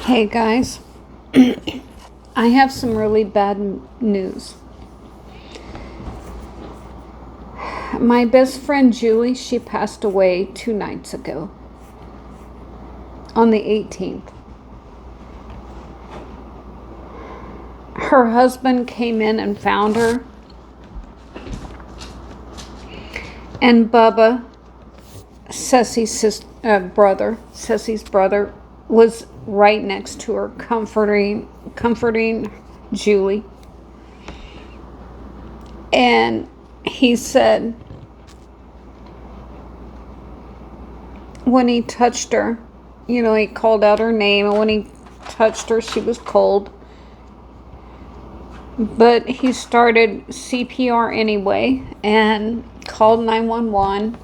Hey guys, I have some really bad news. My best friend Julie, she passed away 2 nights ago on the 18th. Her husband came in and found her, and Bubba, Ceci's brother, was right next to her, comforting Julie. And he said when he touched her, he called out her name, and when he touched her, she was cold. But he started CPR anyway and called 911.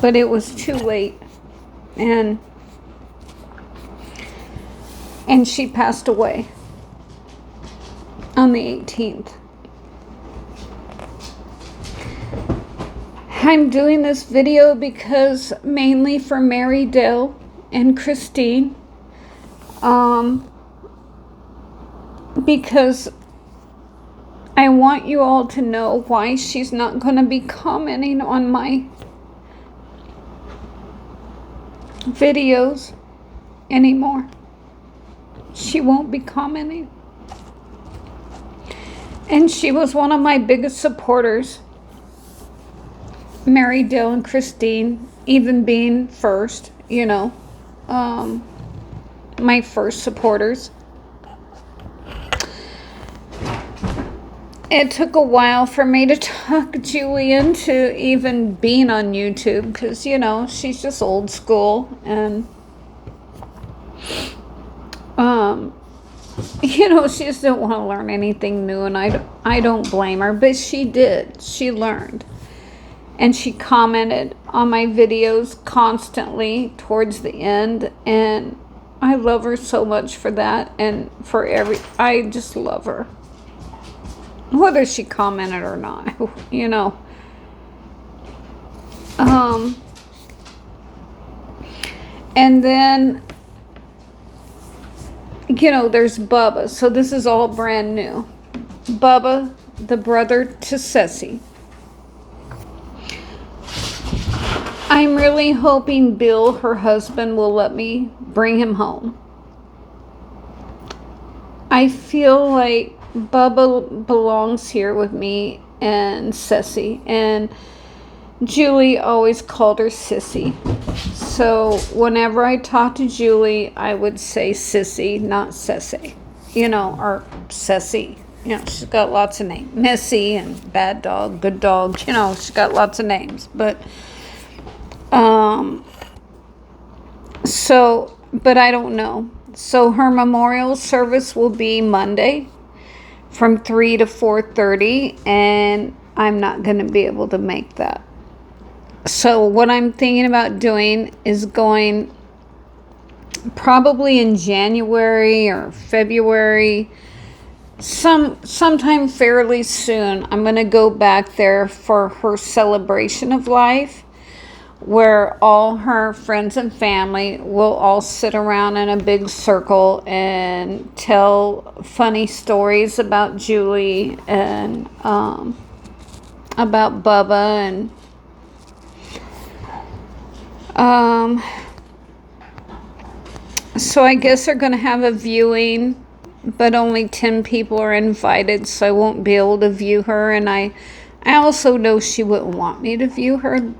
But it was too late. And she passed away on the 18th. I'm doing this video because mainly for Mary Dale and Christine. Because I want you all to know why she's not going to be commenting on my videos anymore. She won't be commenting. And she was one of my biggest supporters. Mary Dale and Christine, even being first, my first supporters. It took a while for me to talk Julie into even being on YouTube because, she's just old school and, she just didn't want to learn anything new, and I don't blame her, but she did. She learned. And she commented on my videos constantly towards the end, and I love her so much for that, and I just love her. Whether she commented or not, And then, there's Bubba. So this is all brand new. Bubba, the brother to Ceci. I'm really hoping Bill, her husband, will let me bring him home. I feel like Bubba belongs here with me and Ceci, and Julie always called her Sissy. So whenever I talk to Julie, I would say Sissy, not Ceci, or Ceci. She's got lots of names. Missy and Bad Dog, Good Dog, she's got lots of names. But, but I don't know. So her memorial service will be Monday from 3 to 4:30, and I'm not going to be able to make that. So what I'm thinking about doing is going probably in January or February, sometime fairly soon. I'm going to go back there for her celebration of life, where all her friends and family will all sit around in a big circle and tell funny stories about Julie and about Bubba and so I guess they're going to have a viewing, but only 10 people are invited, so I won't be able to view her. And I also know she wouldn't want me to view her, and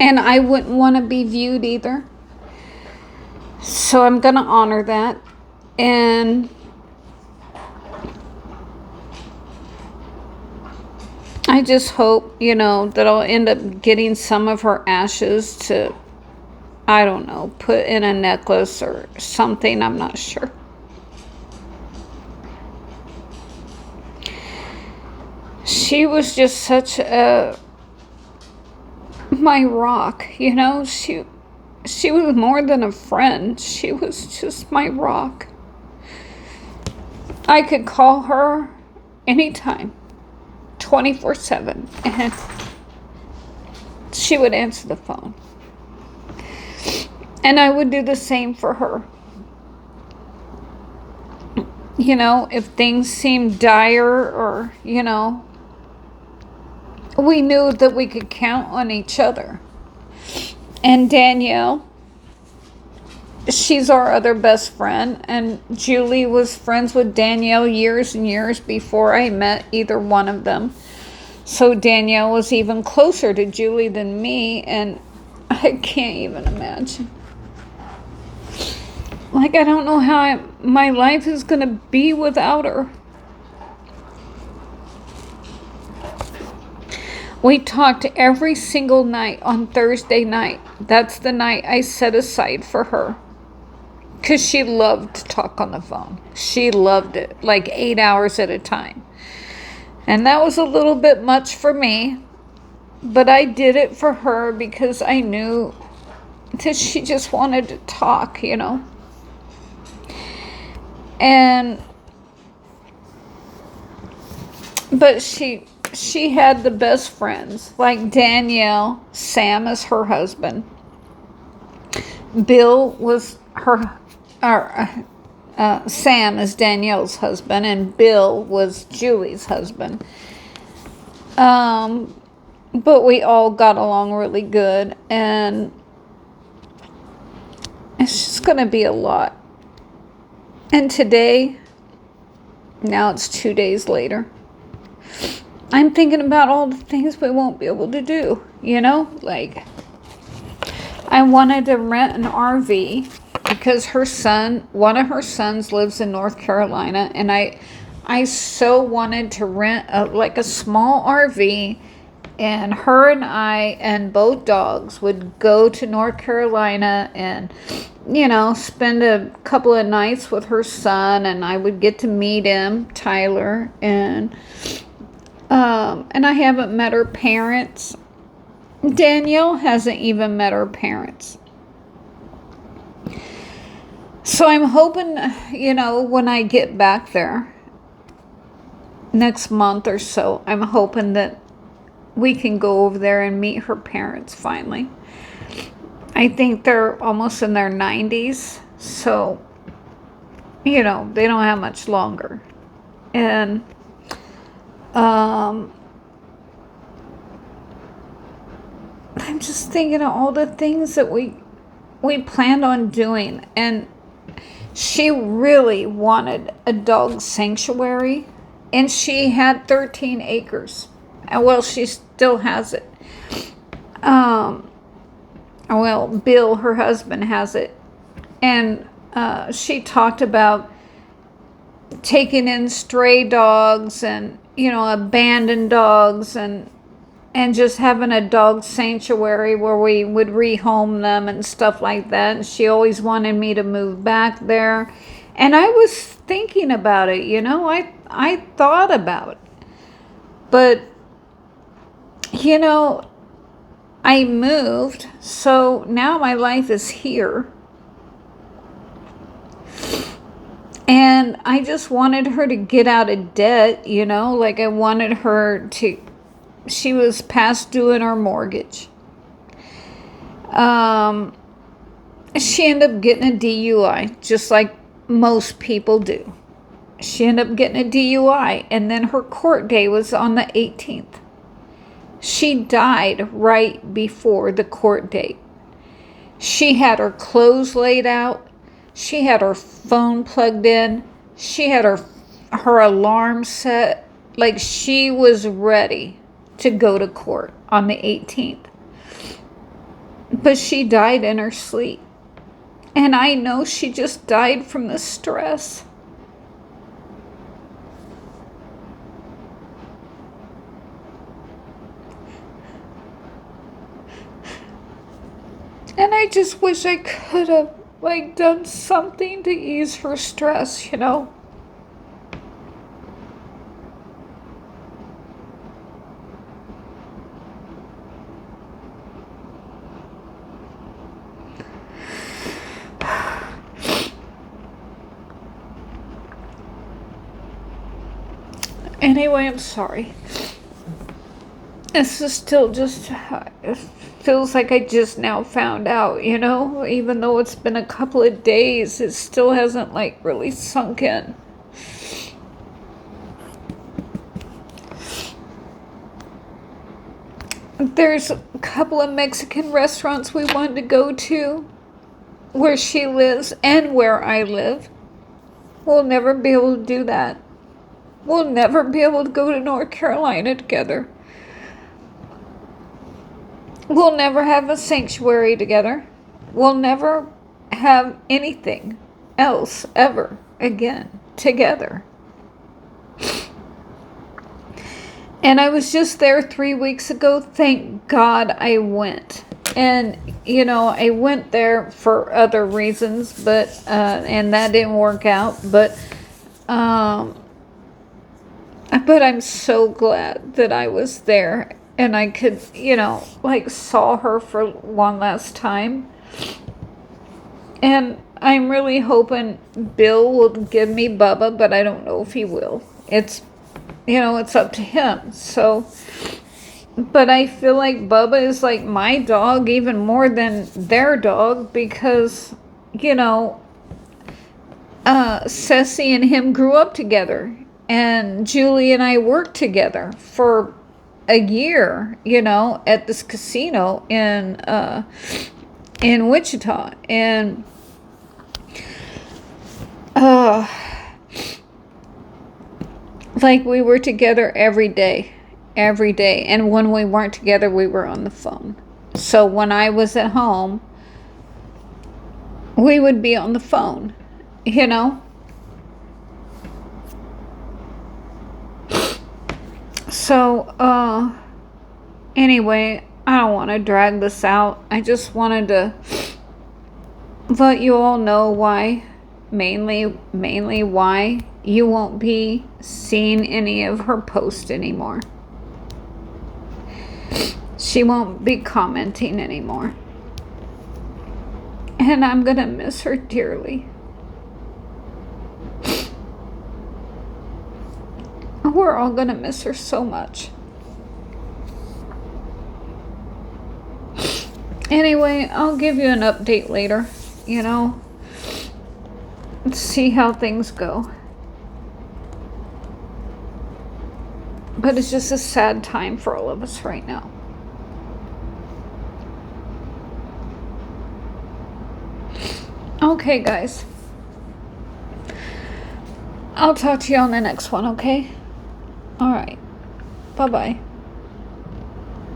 I wouldn't want to be viewed either. So I'm going to honor that. And I just hope, that I'll end up getting some of her ashes to, I don't know, put in a necklace or something. I'm not sure. She was just such my rock, She was more than a friend. She was just my rock. I could call her anytime. 24/7, and she would answer the phone. And I would do the same for her. You know, if things seemed dire or, you know, we knew that we could count on each other. And Danielle, she's our other best friend, and Julie was friends with Danielle years and years before I met either one of them. So Danielle was even closer to Julie than me, and I can't even imagine. Like, I don't know how my life is going to be without her. We talked every single night on Thursday night. That's the night I set aside for her. Because she loved to talk on the phone. She loved it, like 8 hours at a time. And that was a little bit much for me. But I did it for her because I knew that she just wanted to talk, you know. But she had the best friends, like Danielle. Sam is her husband. Bill was Sam is Danielle's husband, and Bill was Julie's husband. But we all got along really good, and it's just going to be a lot. And today, now it's 2 days later, I'm thinking about all the things we won't be able to do, you know? Like, I wanted to rent an RV because one of her sons lives in North Carolina, and I so wanted to rent a small RV, and her and I and both dogs would go to North Carolina and, you know, spend a couple of nights with her son, and I would get to meet him, Tyler, and I haven't met her parents. Danielle hasn't even met her parents. So I'm hoping, you know, when I get back there next month or so, I'm hoping that we can go over there and meet her parents finally. I think they're almost in their 90s, so, you know, they don't have much longer. And I'm just thinking of all the things that we planned on doing, and she really wanted a dog sanctuary, and she had 13 acres. Well, she still has it. Well, Bill, her husband, has it. And she talked about taking in stray dogs and, you know, abandoned dogs, and just having a dog sanctuary where we would rehome them and stuff like that. And she always wanted me to move back there. And I was thinking about it, you know, I thought about it. But, you know, I moved, so now my life is here. And I just wanted her to get out of debt, you know, like I wanted her to, she was past due in her mortgage. She ended up getting a DUI, just like most people do. She ended up getting a DUI, and then her court day was on the 18th. She died right before the court date. She had her clothes laid out. She had her phone plugged in. She had her alarm set. Like, she was ready to go to court on the 18th. But she died in her sleep. And I know she just died from the stress. And I just wish I could have, like, done something to ease her stress, you know? Anyway, I'm sorry. This is still just, it feels like I just now found out, you know? Even though it's been a couple of days, it still hasn't, like, really sunk in. There's a couple of Mexican restaurants we wanted to go to where she lives and where I live. We'll never be able to do that. We'll never be able to go to North Carolina together. We'll never have a sanctuary together. We'll never have anything else ever again together. And I was just there 3 weeks ago. Thank God I went. And, you know, I went there for other reasons, but, and that didn't work out. But I'm so glad that I was there and I could, you know, like saw her for one last time. And I'm really hoping Bill will give me Bubba, but I don't know if he will. It's, you know, it's up to him. So, but I feel like Bubba is like my dog even more than their dog because, you know, Ceci and him grew up together. And Julie and I worked together for a year, you know, at this casino in Wichita. And like we were together every day. And when we weren't together, we were on the phone. So when I was at home, we would be on the phone, you know? So, anyway, I don't want to drag this out. I just wanted to let you all know why, mainly why you won't be seeing any of her posts anymore. She won't be commenting anymore. And I'm gonna miss her dearly. We're all gonna miss her so much. Anyway, I'll give you an update later, you know. Let's see how things go. But it's just a sad time for all of us right now. Okay, guys. I'll talk to you on the next one, okay? Alright. Bye-bye.